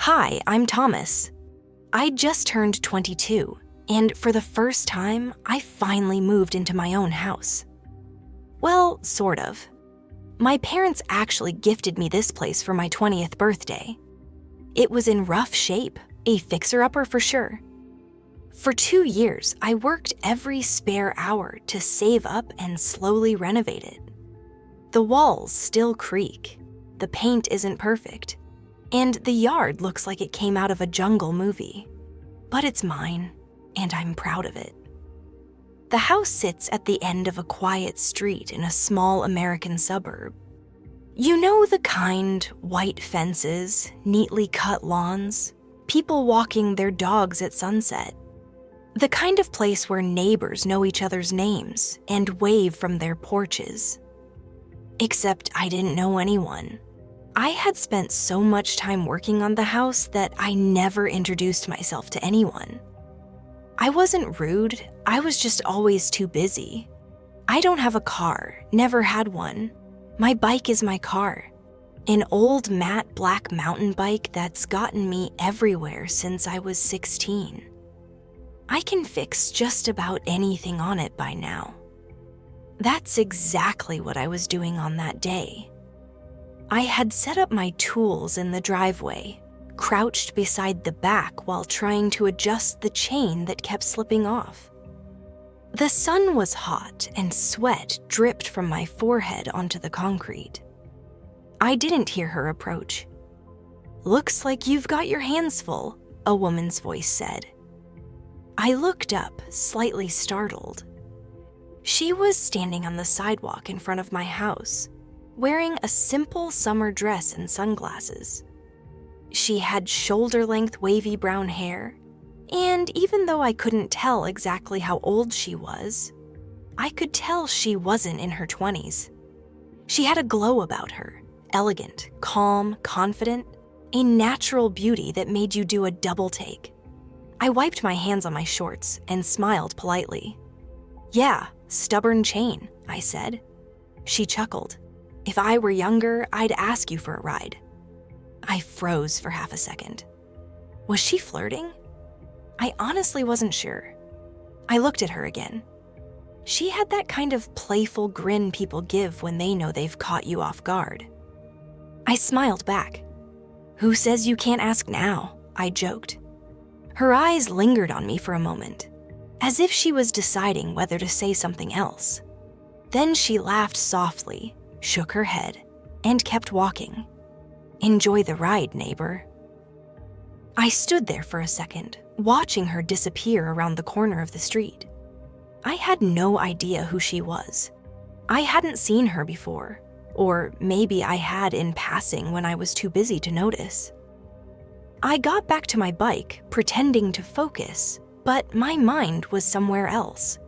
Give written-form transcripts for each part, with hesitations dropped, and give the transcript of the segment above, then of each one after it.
Hi, I'm Thomas. I just turned 22, and for the first time, I finally moved into my own house. Well, sort of. My parents actually gifted me this place for my 20th birthday. It was in rough shape, a fixer-upper for sure. For 2 years, I worked every spare hour to save up and slowly renovate it. The walls still creak, the paint isn't perfect, and the yard looks like it came out of a jungle movie. But it's mine, and I'm proud of it. The house sits at the end of a quiet street in a small American suburb. You know the kind, white fences, neatly cut lawns, people walking their dogs at sunset. The kind of place where neighbors know each other's names and wave from their porches. Except I didn't know anyone. I had spent so much time working on the house that I never introduced myself to anyone. I wasn't rude, I was just always too busy. I don't have a car, never had one. My bike is my car. An old matte black mountain bike that's gotten me everywhere since I was 16. I can fix just about anything on it by now. That's exactly what I was doing on that day. I had set up my tools in the driveway, crouched beside the back while trying to adjust the chain that kept slipping off. The sun was hot and sweat dripped from my forehead onto the concrete. I didn't hear her approach. "Looks like you've got your hands full," a woman's voice said. I looked up, slightly startled. She was standing on the sidewalk in front of my house, wearing a simple summer dress and sunglasses. She had shoulder-length wavy brown hair, and even though I couldn't tell exactly how old she was, I could tell she wasn't in her 20s. She had a glow about her, elegant, calm, confident, a natural beauty that made you do a double take. I wiped my hands on my shorts and smiled politely. "Yeah, stubborn chain," I said. She chuckled. "If I were younger, I'd ask you for a ride." I froze for half a second. Was she flirting? I honestly wasn't sure. I looked at her again. She had that kind of playful grin people give when they know they've caught you off guard. I smiled back. "Who says you can't ask now?" I joked. Her eyes lingered on me for a moment, as if she was deciding whether to say something else. Then she laughed softly, shook her head, and kept walking. "Enjoy the ride, neighbor." I stood there for a second, watching her disappear around the corner of the street. I had no idea who she was. I hadn't seen her before, or maybe I had in passing when I was too busy to notice. I got back to my bike, pretending to focus, but my mind was somewhere else.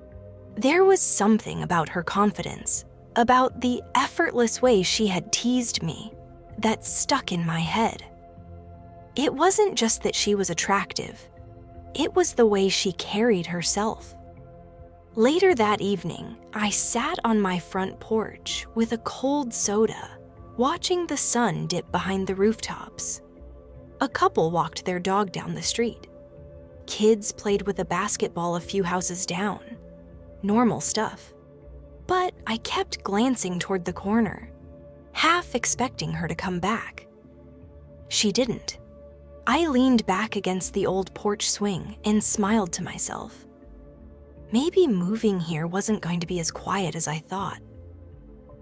There was something about her confidence, about the effortless way she had teased me, that stuck in my head. It wasn't just that she was attractive. It was the way she carried herself. Later that evening, I sat on my front porch with a cold soda, watching the sun dip behind the rooftops. A couple walked their dog down the street. Kids played with a basketball a few houses down. Normal stuff. But I kept glancing toward the corner, half expecting her to come back. She didn't. I leaned back against the old porch swing and smiled to myself. Maybe moving here wasn't going to be as quiet as I thought.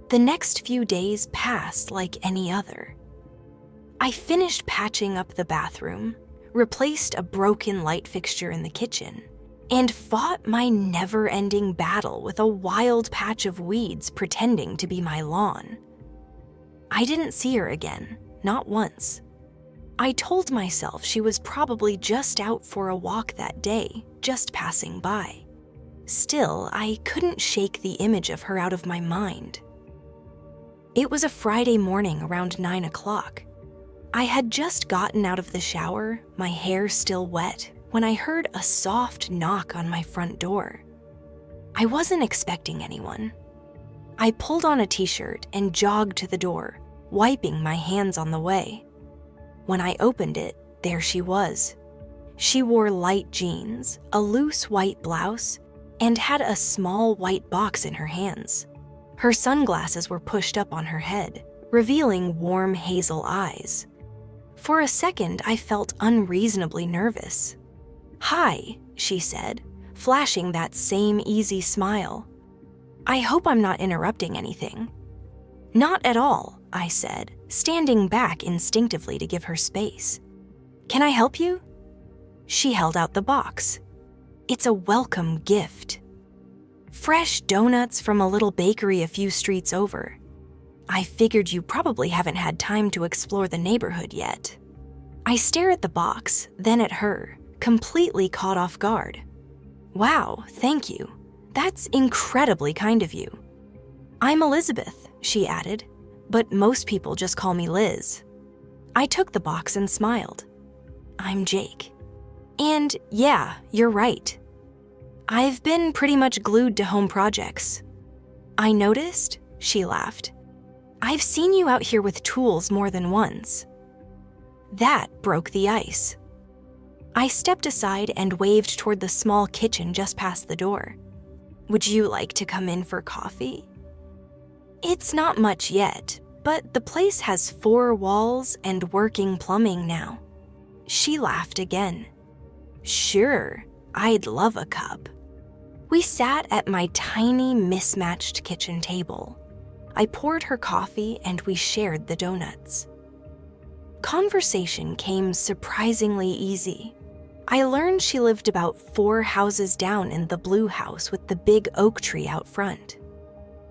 The next few days passed like any other. I finished patching up the bathroom, replaced a broken light fixture in the kitchen, and fought my never-ending battle with a wild patch of weeds pretending to be my lawn. I didn't see her again, not once. I told myself she was probably just out for a walk that day, just passing by. Still, I couldn't shake the image of her out of my mind. It was a Friday morning around 9 o'clock. I had just gotten out of the shower, my hair still wet, when I heard a soft knock on my front door. I wasn't expecting anyone. I pulled on a t-shirt and jogged to the door, wiping my hands on the way. When I opened it, there she was. She wore light jeans, a loose white blouse, and had a small white box in her hands. Her sunglasses were pushed up on her head, revealing warm hazel eyes. For a second, I felt unreasonably nervous. "Hi," she said, flashing that same easy smile. "I hope I'm not interrupting anything." "Not at all," I said, standing back instinctively to give her space. "Can I help you?" She held out the box. "It's a welcome gift. Fresh donuts from a little bakery a few streets over. I figured you probably haven't had time to explore the neighborhood yet." I stare at the box, then at her, completely caught off guard. "Wow, thank you. That's incredibly kind of you." "I'm Elizabeth," she added, "but most people just call me Liz." I took the box and smiled. "I'm Jake. And yeah, you're right. I've been pretty much glued to home projects." "I noticed," she laughed. "I've seen you out here with tools more than once." That broke the ice. I stepped aside and waved toward the small kitchen just past the door. "Would you like to come in for coffee?" "It's not much yet, but the place has 4 walls and working plumbing now." She laughed again. "Sure, I'd love a cup." We sat at my tiny, mismatched kitchen table. I poured her coffee and we shared the donuts. Conversation came surprisingly easy. I learned she lived about 4 houses down in the blue house with the big oak tree out front.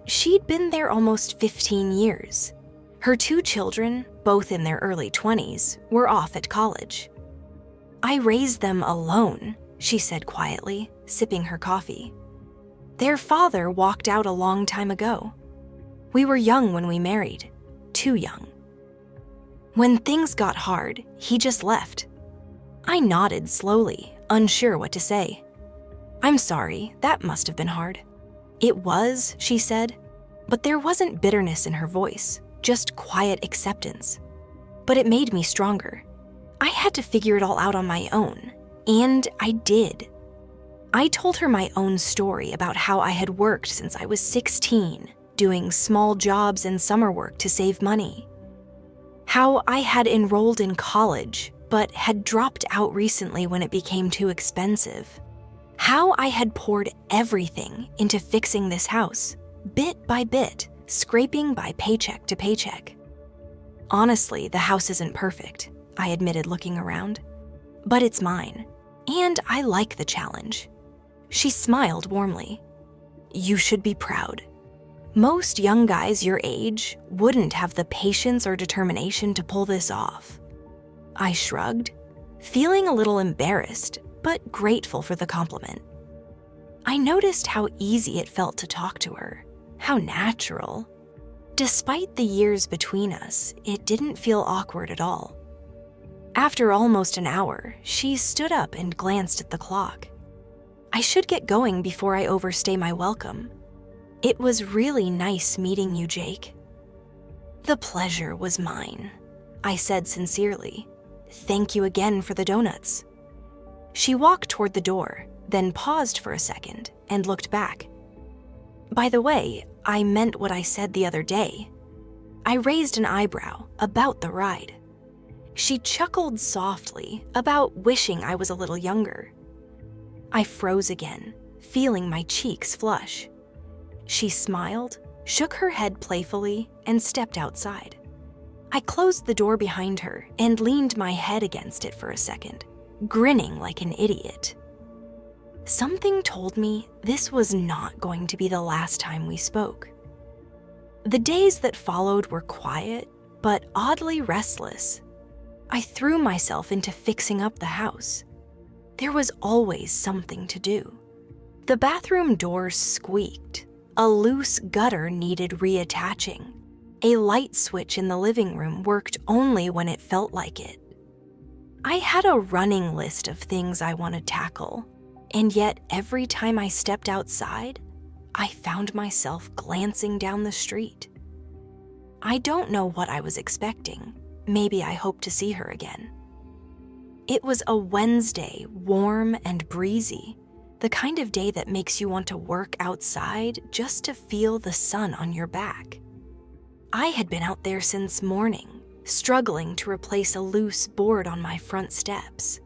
She'd been there almost 15 years. Her 2 children, both in their early 20s, were off at college. "I raised them alone," she said quietly, sipping her coffee. "Their father walked out a long time ago. We were young when we married, too young. When things got hard, he just left." I nodded slowly, unsure what to say. "I'm sorry, that must have been hard." "It was," she said, but there wasn't bitterness in her voice, just quiet acceptance. "But it made me stronger. I had to figure it all out on my own, and I did." I told her my own story about how I had worked since I was 16, doing small jobs and summer work to save money. How I had enrolled in college, but had dropped out recently when it became too expensive. How I had poured everything into fixing this house, bit by bit, scraping by paycheck to paycheck. "Honestly, the house isn't perfect," I admitted, looking around. "But it's mine, and I like the challenge." She smiled warmly. "You should be proud. Most young guys your age wouldn't have the patience or determination to pull this off." I shrugged, feeling a little embarrassed, but grateful for the compliment. I noticed how easy it felt to talk to her, how natural. Despite the years between us, it didn't feel awkward at all. After almost an hour, she stood up and glanced at the clock. "I should get going before I overstay my welcome. It was really nice meeting you, Jake." "The pleasure was mine," I said sincerely. "Thank you again for the donuts." She walked toward the door, then paused for a second and looked back. "By the way, I meant what I said the other day." I raised an eyebrow about the ride. She chuckled softly about wishing I was a little younger. I froze again, feeling my cheeks flush. She smiled, shook her head playfully, and stepped outside. I closed the door behind her and leaned my head against it for a second, grinning like an idiot. Something told me this was not going to be the last time we spoke. The days that followed were quiet, but oddly restless. I threw myself into fixing up the house. There was always something to do. The bathroom door squeaked. A loose gutter needed reattaching. A light switch in the living room worked only when it felt like it. I had a running list of things I wanted to tackle, and yet every time I stepped outside, I found myself glancing down the street. I don't know what I was expecting. Maybe I hoped to see her again. It was a Wednesday, warm and breezy, the kind of day that makes you want to work outside just to feel the sun on your back. I had been out there since morning, struggling to replace a loose board on my front steps.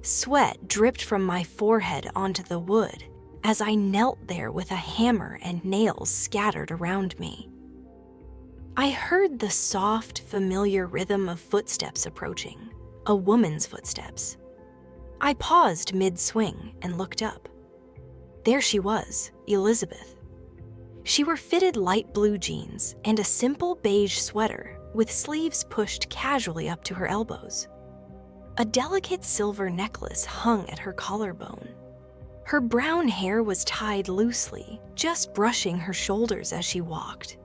Sweat dripped from my forehead onto the wood as I knelt there with a hammer and nails scattered around me. I heard the soft, familiar rhythm of footsteps approaching, a woman's footsteps. I paused mid-swing and looked up. There she was, Elizabeth. She wore fitted light blue jeans and a simple beige sweater with sleeves pushed casually up to her elbows. A delicate silver necklace hung at her collarbone. Her brown hair was tied loosely, just brushing her shoulders as she walked.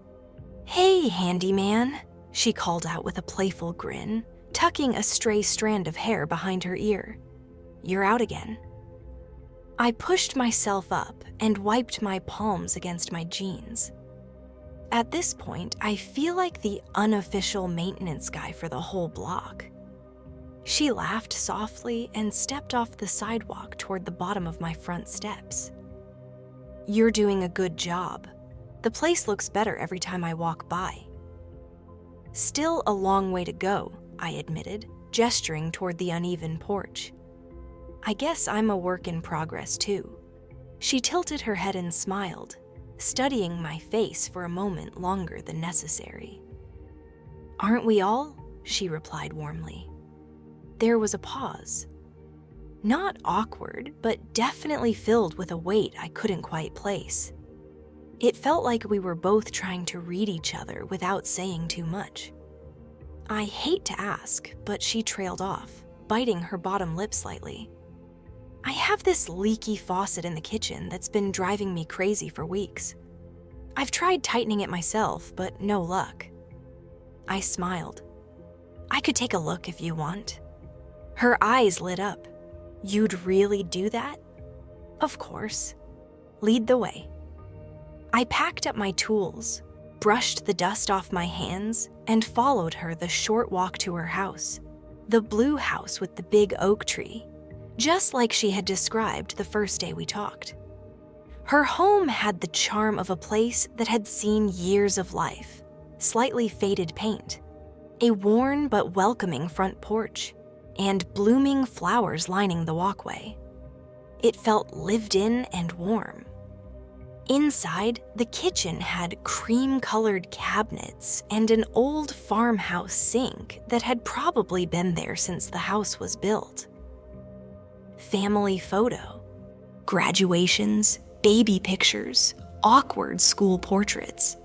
"Hey, handyman," she called out with a playful grin, tucking a stray strand of hair behind her ear. "You're out again." I pushed myself up and wiped my palms against my jeans. At this point, I feel like the unofficial maintenance guy for the whole block. She laughed softly and stepped off the sidewalk toward the bottom of my front steps. "You're doing a good job. The place looks better every time I walk by." "Still a long way to go," I admitted, gesturing toward the uneven porch. "I guess I'm a work in progress too." She tilted her head and smiled, studying my face for a moment longer than necessary. "Aren't we all?" she replied warmly. There was a pause. Not awkward, but definitely filled with a weight I couldn't quite place. It felt like we were both trying to read each other without saying too much. I hate to ask, but she trailed off, biting her bottom lip slightly. "I have this leaky faucet in the kitchen that's been driving me crazy for weeks. I've tried tightening it myself, but no luck." I smiled. "I could take a look if you want." Her eyes lit up. "You'd really do that?" "Of course. Lead the way." I packed up my tools, brushed the dust off my hands, and followed her the short walk to her house, the blue house with the big oak tree, just like she had described the first day we talked. Her home had the charm of a place that had seen years of life, slightly faded paint, a worn but welcoming front porch, and blooming flowers lining the walkway. It felt lived in and warm. Inside, the kitchen had cream-colored cabinets and an old farmhouse sink that had probably been there since the house was built. Family photo, graduations, baby pictures, awkward school portraits.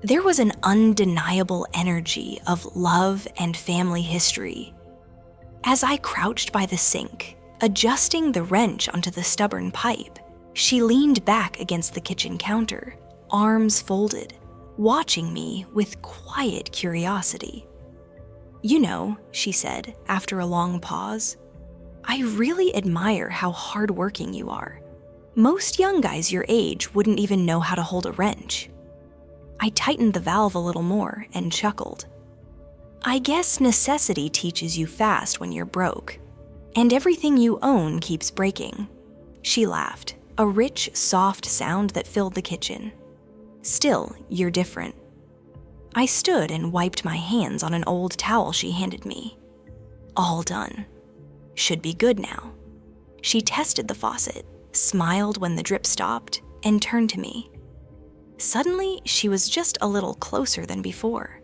There was an undeniable energy of love and family history. As I crouched by the sink, adjusting the wrench onto the stubborn pipe, she leaned back against the kitchen counter, arms folded, watching me with quiet curiosity. "You know," she said after a long pause, "I really admire how hardworking you are. Most young guys your age wouldn't even know how to hold a wrench." I tightened the valve a little more and chuckled. "I guess necessity teaches you fast when you're broke, and everything you own keeps breaking." She laughed, a rich, soft sound that filled the kitchen. "Still, you're different." I stood and wiped my hands on an old towel she handed me. "All done. Should be good now." She tested the faucet, smiled when the drip stopped, and turned to me. Suddenly, she was just a little closer than before.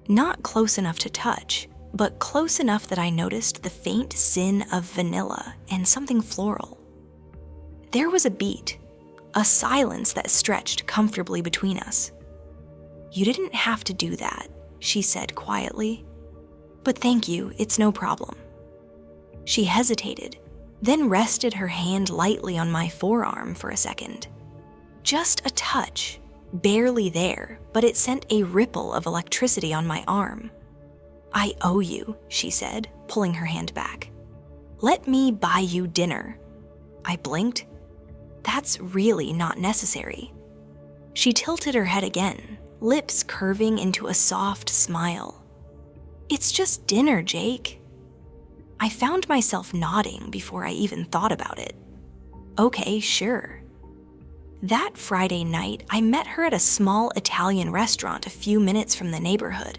Not close enough to touch, but close enough that I noticed the faint sin of vanilla and something floral. There was a beat, a silence that stretched comfortably between us. "You didn't have to do that," she said quietly. "But thank you, it's no problem." She hesitated, then rested her hand lightly on my forearm for a second. Just a touch, barely there, but it sent a ripple of electricity on my arm. "I owe you," she said, pulling her hand back. "Let me buy you dinner." I blinked. "That's really not necessary." She tilted her head again, lips curving into a soft smile. "It's just dinner, Jake." I found myself nodding before I even thought about it. Okay, sure. That Friday night, I met her at a small Italian restaurant a few minutes from the neighborhood.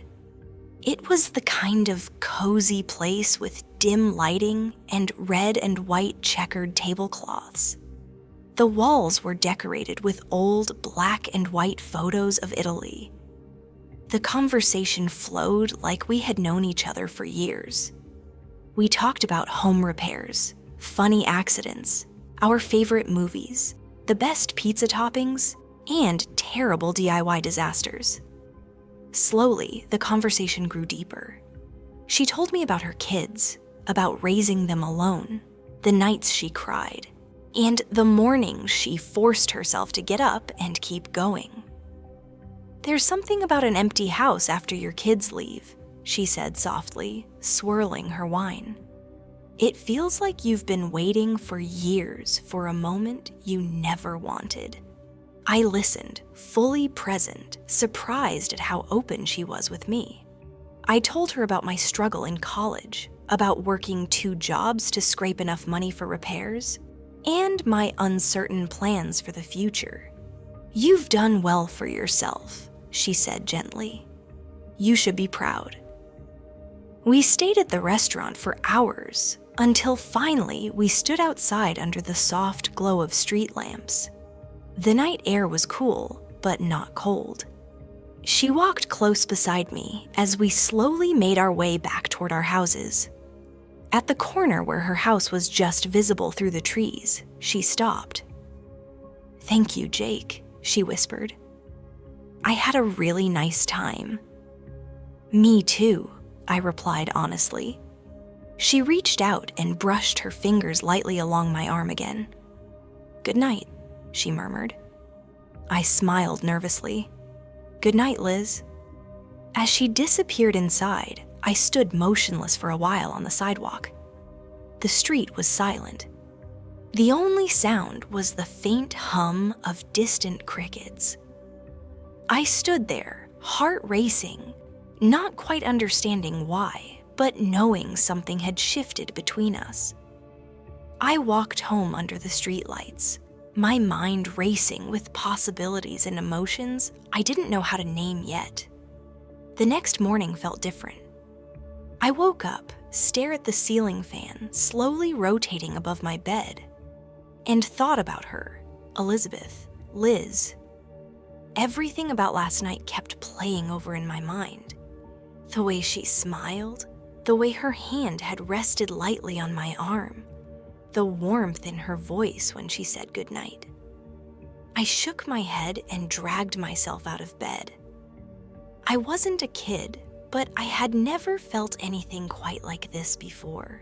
It was the kind of cozy place with dim lighting and red and white checkered tablecloths. The walls were decorated with old black and white photos of Italy. The conversation flowed like we had known each other for years. We talked about home repairs, funny accidents, our favorite movies, the best pizza toppings, and terrible DIY disasters. Slowly, the conversation grew deeper. She told me about her kids, about raising them alone, the nights she cried, and the mornings she forced herself to get up and keep going. There's something about an empty house after your kids leave, she said softly, swirling her wine. It feels like you've been waiting for years for a moment you never wanted. I listened, fully present, surprised at how open she was with me. I told her about my struggle in college, about working 2 jobs to scrape enough money for repairs, and my uncertain plans for the future. You've done well for yourself, she said gently. You should be proud. We stayed at the restaurant for hours, until finally we stood outside under the soft glow of street lamps. The night air was cool, but not cold. She walked close beside me as we slowly made our way back toward our houses. At the corner where her house was just visible through the trees, she stopped. "Thank you, Jake," she whispered. "I had a really nice time." "Me too," I replied honestly. She reached out and brushed her fingers lightly along my arm again. "Good night," she murmured. I smiled nervously. "Good night, Liz." As she disappeared inside, I stood motionless for a while on the sidewalk. The street was silent. The only sound was the faint hum of distant crickets. I stood there, heart racing, not quite understanding why, but knowing something had shifted between us. I walked home under the streetlights, my mind racing with possibilities and emotions I didn't know how to name yet. The next morning felt different. I woke up, stared at the ceiling fan slowly rotating above my bed, and thought about her, Elizabeth, Liz. Everything about last night kept playing over in my mind. The way she smiled, the way her hand had rested lightly on my arm, the warmth in her voice when she said goodnight. I shook my head and dragged myself out of bed. I wasn't a kid, but I had never felt anything quite like this before.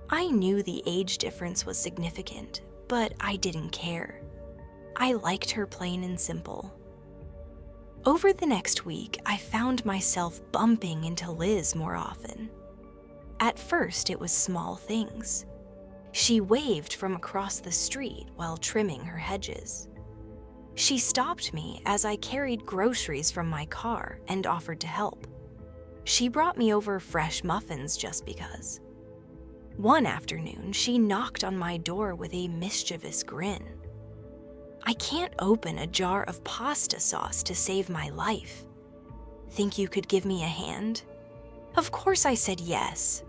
I knew the age difference was significant, but I didn't care. I liked her plain and simple. Over the next week, I found myself bumping into Liz more often. At first, it was small things. She waved from across the street while trimming her hedges. She stopped me as I carried groceries from my car and offered to help. She brought me over fresh muffins just because. One afternoon, she knocked on my door with a mischievous grin. "I can't open a jar of pasta sauce to save my life. Think you could give me a hand?" Of course I said yes.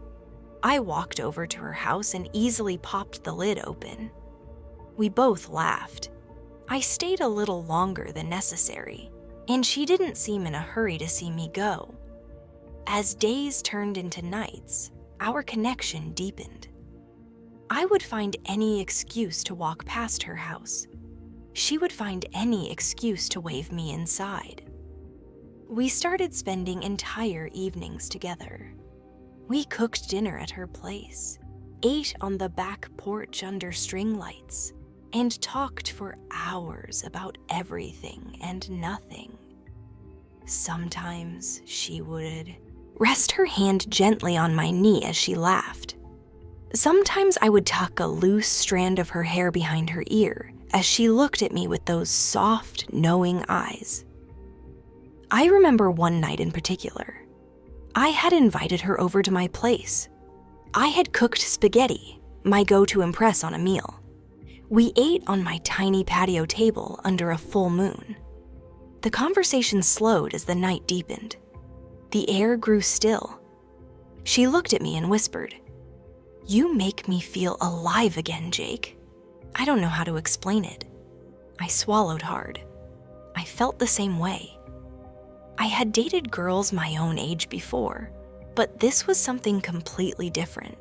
I walked over to her house and easily popped the lid open. We both laughed. I stayed a little longer than necessary, and she didn't seem in a hurry to see me go. As days turned into nights, our connection deepened. I would find any excuse to walk past her house. She would find any excuse to wave me inside. We started spending entire evenings together. We cooked dinner at her place, ate on the back porch under string lights, and talked for hours about everything and nothing. Sometimes she would rest her hand gently on my knee as she laughed. Sometimes I would tuck a loose strand of her hair behind her ear as she looked at me with those soft, knowing eyes. I remember one night in particular. I had invited her over to my place. I had cooked spaghetti, my go-to impress on a meal. We ate on my tiny patio table under a full moon. The conversation slowed as the night deepened. The air grew still. She looked at me and whispered, "You make me feel alive again, Jake." I don't know how to explain it. I swallowed hard. I felt the same way. I had dated girls my own age before, but this was something completely different.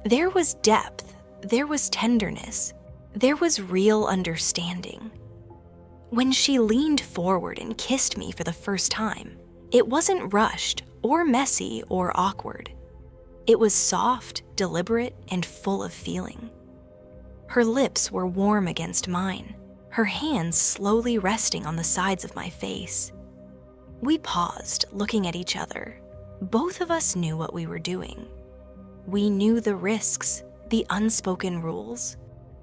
There was depth, there was tenderness, there was real understanding. When she leaned forward and kissed me for the first time, it wasn't rushed or messy or awkward. It was soft, deliberate, and full of feeling. Her lips were warm against mine, her hands slowly resting on the sides of my face. We paused, looking at each other. Both of us knew what we were doing. We knew the risks, the unspoken rules,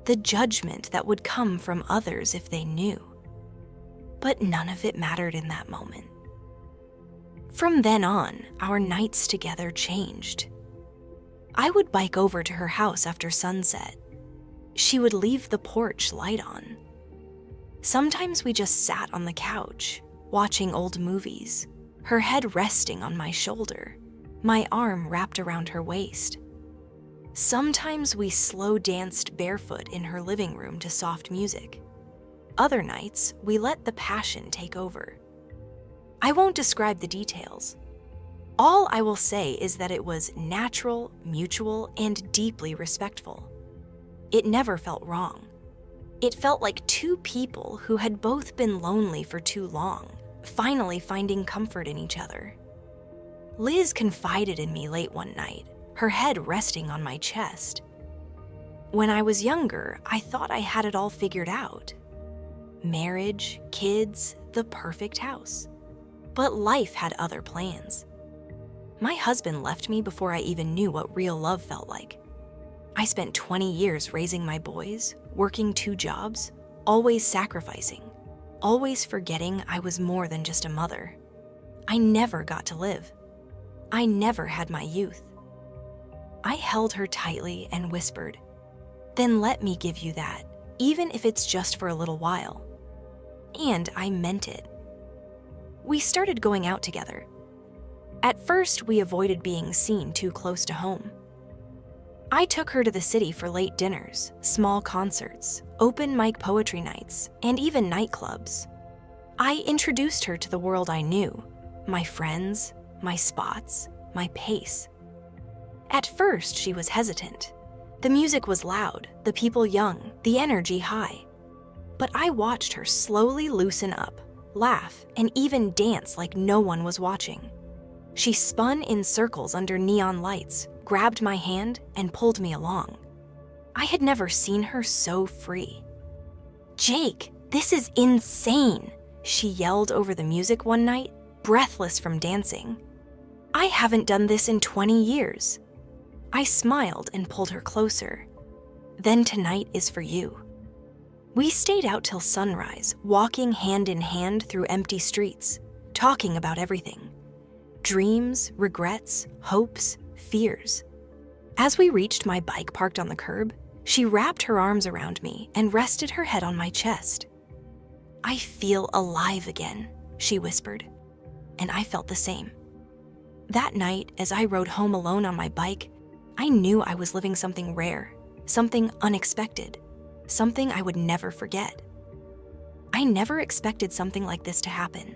the judgment that would come from others if they knew. But none of it mattered in that moment. From then on, our nights together changed. I would bike over to her house after sunset. She would leave the porch light on. Sometimes we just sat on the couch, watching old movies, her head resting on my shoulder, my arm wrapped around her waist. Sometimes we slow danced barefoot in her living room to soft music. Other nights, we let the passion take over. I won't describe the details. All I will say is that it was natural, mutual, and deeply respectful. It never felt wrong. It felt like two people who had both been lonely for too long, finally finding comfort in each other. Liz confided in me late one night, her head resting on my chest. When I was younger, I thought I had it all figured out. Marriage, kids, the perfect house. But life had other plans. My husband left me before I even knew what real love felt like. I spent 20 years raising my boys, working 2 jobs, always sacrificing, always forgetting I was more than just a mother. I never got to live. I never had my youth. I held her tightly and whispered, "Then let me give you that, even if it's just for a little while." And I meant it. We started going out together. At first, we avoided being seen too close to home. I took her to the city for late dinners, small concerts, open mic poetry nights, and even nightclubs. I introduced her to the world I knew, my friends, my spots, my pace. At first, she was hesitant. The music was loud, the people young, the energy high. But I watched her slowly loosen up, laugh, and even dance like no one was watching. She spun in circles under neon lights, grabbed my hand, and pulled me along. I had never seen her so free. "Jake, this is insane," she yelled over the music one night, breathless from dancing. "I haven't done this in 20 years. I smiled and pulled her closer. "Then tonight is for you." We stayed out till sunrise, walking hand in hand through empty streets, talking about everything. Dreams, regrets, hopes, fears. As we reached my bike parked on the curb, she wrapped her arms around me and rested her head on my chest. "I feel alive again," she whispered, and I felt the same. That night, as I rode home alone on my bike, I knew I was living something rare, something unexpected, something I would never forget. I never expected something like this to happen.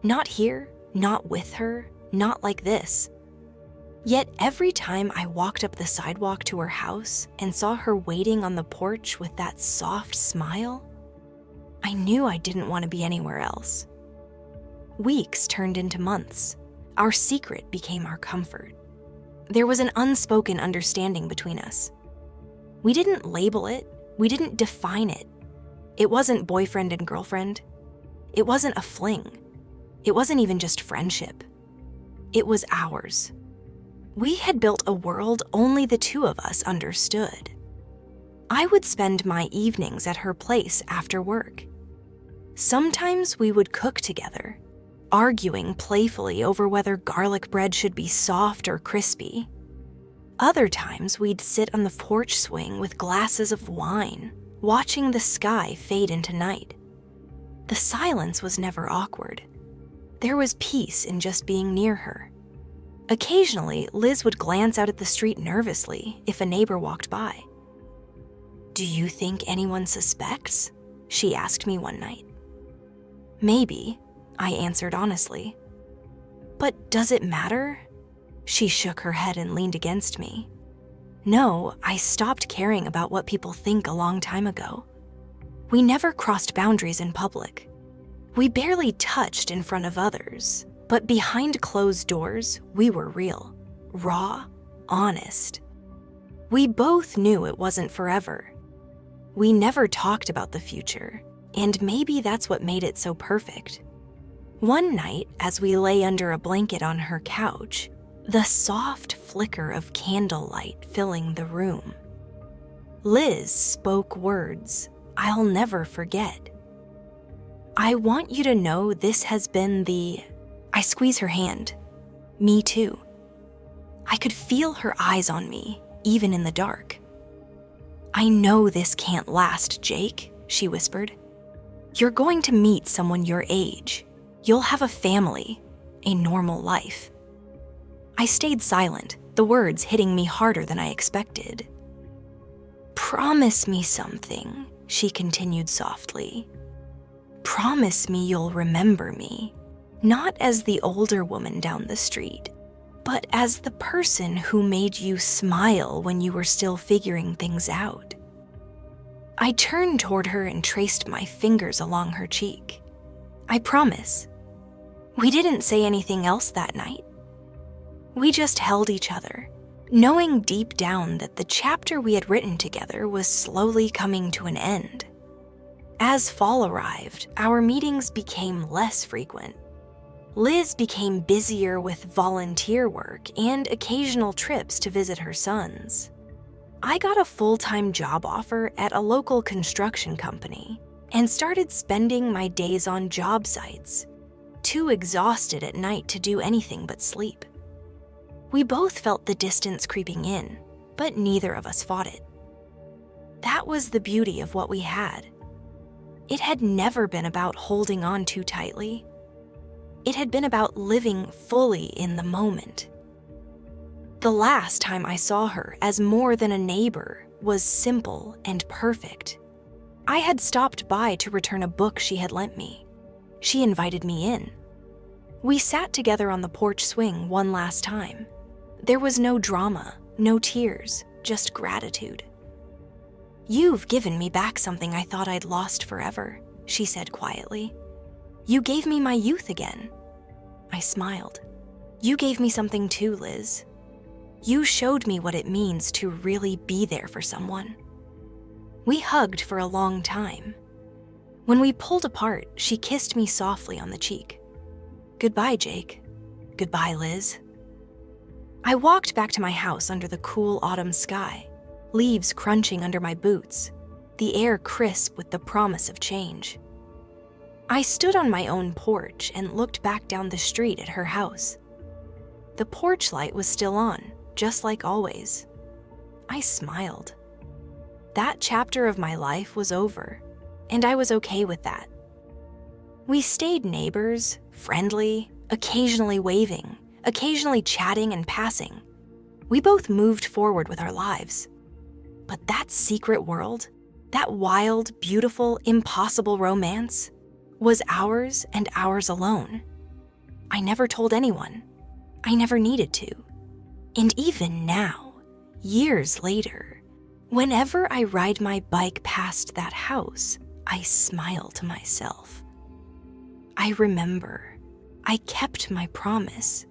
Not here, not with her, not like this. Yet every time I walked up the sidewalk to her house and saw her waiting on the porch with that soft smile, I knew I didn't want to be anywhere else. Weeks turned into months. Our secret became our comfort. There was an unspoken understanding between us. We didn't label it, we didn't define it. It wasn't boyfriend and girlfriend. It wasn't a fling. It wasn't even just friendship. It was ours. We had built a world only the two of us understood. I would spend my evenings at her place after work. Sometimes we would cook together, arguing playfully over whether garlic bread should be soft or crispy. Other times, we'd sit on the porch swing with glasses of wine, watching the sky fade into night. The silence was never awkward. There was peace in just being near her. Occasionally, Liz would glance out at the street nervously if a neighbor walked by. "Do you think anyone suspects?" she asked me one night. "Maybe," I answered honestly. "But does it matter?" She shook her head and leaned against me. "No, I stopped caring about what people think a long time ago. We never crossed boundaries in public. We barely touched in front of others, but behind closed doors, we were real, raw, honest. We both knew it wasn't forever. We never talked about the future, and maybe that's what made it so perfect." One night, as we lay under a blanket on her couch, the soft flicker of candlelight filling the room, Liz spoke words I'll never forget. "I want you to know this has been the..." I squeeze her hand. "Me too." I could feel her eyes on me, even in the dark. "I know this can't last, Jake," she whispered. "You're going to meet someone your age. You'll have a family, a normal life." I stayed silent, the words hitting me harder than I expected. "Promise me something," she continued softly. "Promise me you'll remember me, not as the older woman down the street, but as the person who made you smile when you were still figuring things out." I turned toward her and traced my fingers along her cheek. "I promise." We didn't say anything else that night. We just held each other, knowing deep down that the chapter we had written together was slowly coming to an end. As fall arrived, our meetings became less frequent. Liz became busier with volunteer work and occasional trips to visit her sons. I got a full-time job offer at a local construction company and started spending my days on job sites, too exhausted at night to do anything but sleep. We both felt the distance creeping in, but neither of us fought it. That was the beauty of what we had. It had never been about holding on too tightly. It had been about living fully in the moment. The last time I saw her as more than a neighbor was simple and perfect. I had stopped by to return a book she had lent me. She invited me in. We sat together on the porch swing one last time. There was no drama, no tears, just gratitude. "You've given me back something I thought I'd lost forever," she said quietly. "You gave me my youth again." I smiled. "You gave me something too, Liz. You showed me what it means to really be there for someone." We hugged for a long time. When we pulled apart, she kissed me softly on the cheek. "Goodbye, Jake. Goodbye, Liz." I walked back to my house under the cool autumn sky, leaves crunching under my boots, the air crisp with the promise of change. I stood on my own porch and looked back down the street at her house. The porch light was still on, just like always. I smiled. That chapter of my life was over, and I was okay with that. We stayed neighbors, friendly, occasionally waving, occasionally chatting and passing. We both moved forward with our lives. But that secret world, that wild, beautiful, impossible romance, was ours and ours alone. I never told anyone. I never needed to. And even now, years later, whenever I ride my bike past that house, I smile to myself. I remember I kept my promise